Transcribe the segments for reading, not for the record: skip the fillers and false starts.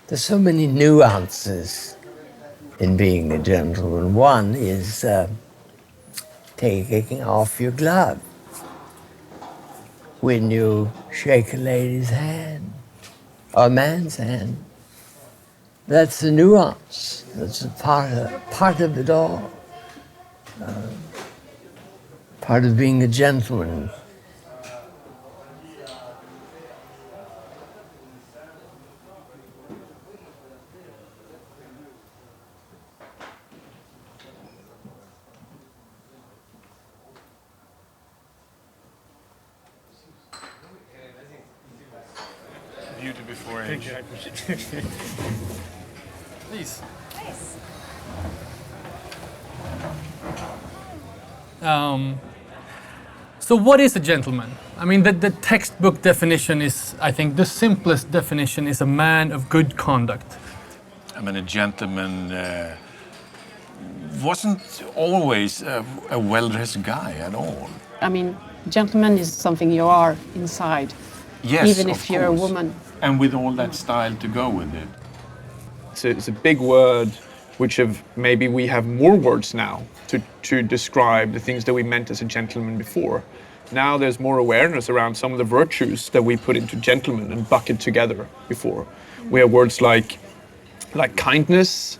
There's so many nuances in being a gentleman. One is taking off your glove when you shake a lady's hand or a man's hand. That's the nuance. That's a part of it all. Part of being a gentleman. Beauty before age. Please. So what is a gentleman? I mean, the textbook definition is, I think, the simplest definition is a man of good conduct. I mean, a gentleman wasn't always a well-dressed guy at all. I mean, gentleman is something you are inside, Yes, even of if you're a course. woman. And with all that style to go with it. It's a big word, which maybe we have more words now to describe the things that we meant as a gentleman before. Now there's more awareness around some of the virtues that we put into gentleman and bucket together before. We have words like kindness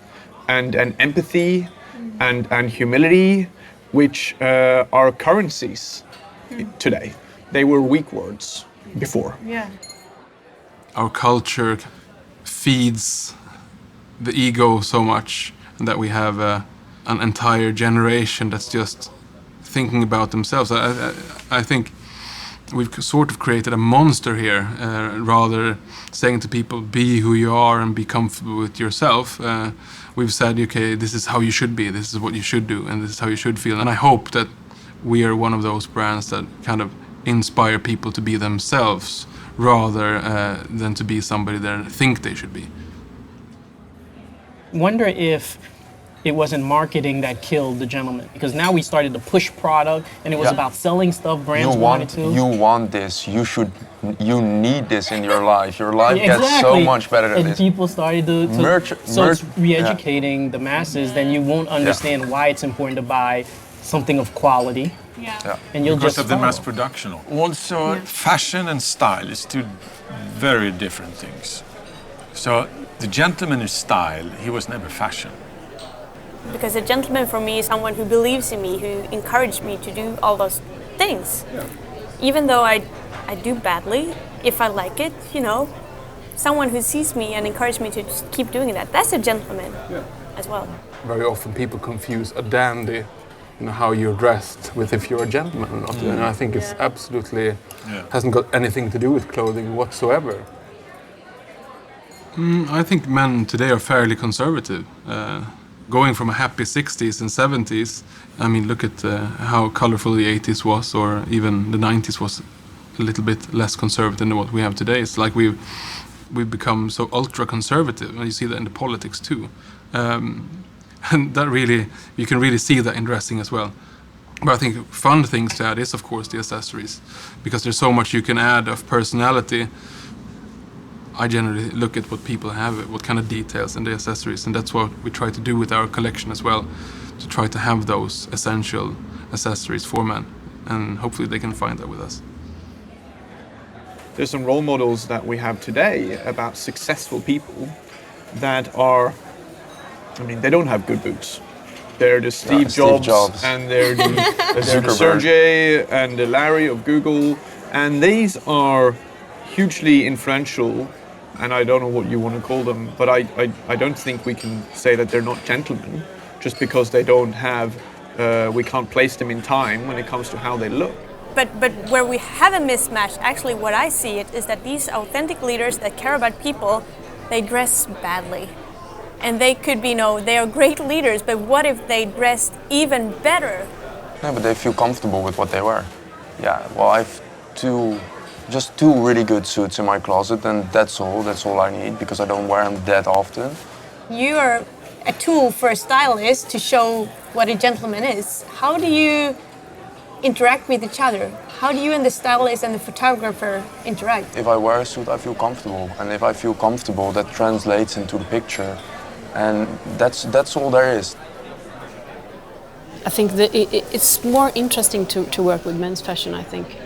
and empathy and humility, which are currencies today. They were weak words before. Yeah. Our culture feeds the ego so much that we have an entire generation that's just thinking about themselves. I think we've sort of created a monster here, rather saying to people, be who you are and be comfortable with yourself. We've said, okay, this is how you should be, this is what you should do, and this is how you should feel. And I hope that we are one of those brands that kind of inspire people to be themselves rather than to be somebody they think they should be. Wonder if it wasn't marketing that killed the gentleman, because now we started to push product and it was about selling stuff brands wanted to. You want this, you need this in your life. Your life gets so much better than and this. people started to it's re-educating the masses, then you won't understand why it's important to buy something of quality. And you'll Because just of the follow. mass production. Also, fashion and style is two very different things. So the gentleman is style, he was never fashion. Because a gentleman for me is someone who believes in me, who encouraged me to do all those things. Even though I do badly, if I like it, someone who sees me and encourages me to just keep doing that, that's a gentleman as well. Very often people confuse a dandy, how you're dressed, with if you're a gentleman or not. And I think it's absolutely hasn't got anything to do with clothing whatsoever. I think men today are fairly conservative. Going from a happy 60s and 70s, I mean, look at how colorful the 80s was, or even the 90s was a little bit less conservative than what we have today. It's like we've become so ultra conservative, and you see that in the politics too. And that really, you can really see that in dressing as well. But I think fun things to add is, of course, the accessories, because there's so much you can add of personality. I generally look at what people have, what kind of details in the accessories, and that's what we try to do with our collection as well, to try to have those essential accessories for men, and hopefully they can find that with us. There's some role models that we have today about successful people that are, they don't have good boots. They're the Steve Jobs, and they're the Sergey and the Larry of Google, and these are hugely influential, and I don't know what you want to call them, but I don't think we can say that they're not gentlemen just because they don't have, we can't place them in time when it comes to how they look. But where we have a mismatch, actually what I see it is that these authentic leaders that care about people, they dress badly. And they could be, they are great leaders, but what if they dressed even better? No, but they feel comfortable with what they wear. Yeah, well, I've just two really good suits in my closet, and that's all I need, because I don't wear them that often. You are a tool for a stylist to show what a gentleman is. How do you interact with each other? How do you and the stylist and the photographer interact? If I wear a suit, I feel comfortable, and if I feel comfortable, that translates into the picture, and that's all there is. I think that it's more interesting to work with men's fashion, I think,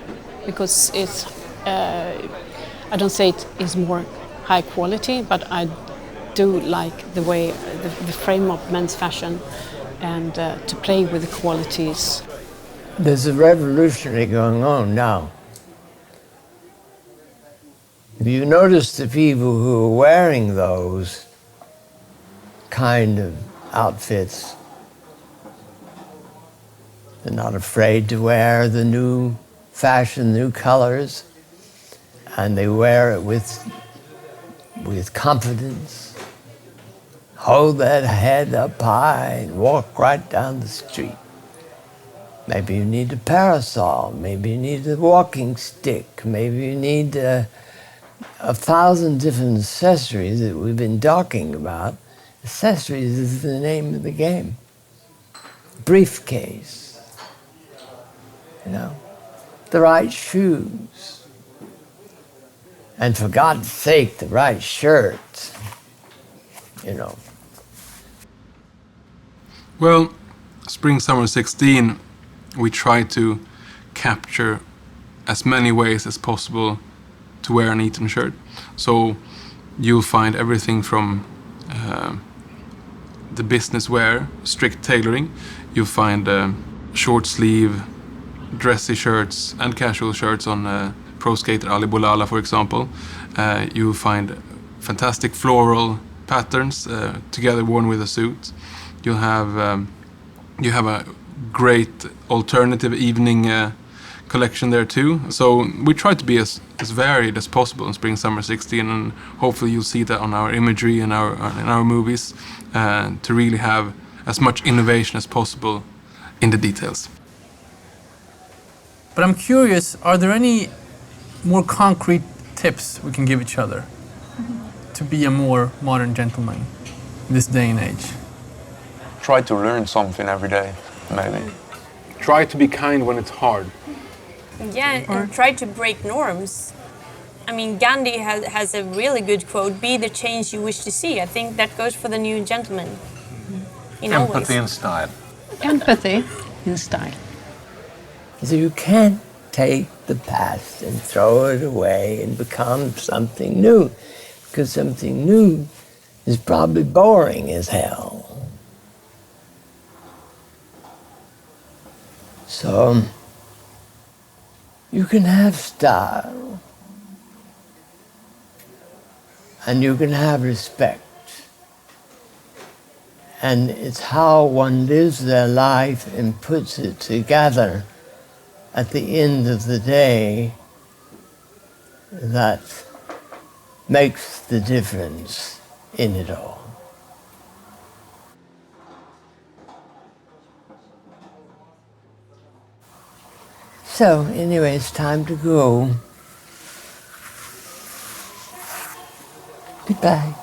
because it's, I don't say it is more high quality, but I do like the way, the frame of men's fashion and to play with the qualities. There's a revolution going on now. If you notice the people who are wearing those kind of outfits, they're not afraid to wear the new fashion, new colors, and they wear it with confidence. Hold that head up high and walk right down the street. Maybe you need a parasol, maybe you need a walking stick, maybe you need a 1,000 different accessories that we've been talking about. Accessories is the name of the game. Briefcase, you know, the right shoes, and for God's sake, the right shirt, you know. Well, Spring Summer 16, we try to capture as many ways as possible to wear an Eton shirt. So you'll find everything from the business wear, strict tailoring. You'll find short sleeve, dressy shirts and casual shirts on pro skater Ali Boulala, for example. You'll find fantastic floral patterns together worn with a suit. You have a great alternative evening collection there too. So we try to be as varied as possible in Spring Summer 16, and hopefully you'll see that on our imagery and in our movies, to really have as much innovation as possible in the details. But I'm curious, are there any more concrete tips we can give each other to be a more modern gentleman in this day and age? Try to learn something every day, maybe. Try to be kind when it's hard. Yeah, and try to break norms. I mean, Gandhi has a really good quote, be the change you wish to see. I think that goes for the new gentleman. In all ways. Empathy and style. Empathy in style. So you can't take the past and throw it away and become something new, because something new is probably boring as hell. So you can have style and you can have respect. And it's how one lives their life and puts it together at the end of the day that makes the difference in it all. So anyway, it's time to go. Goodbye.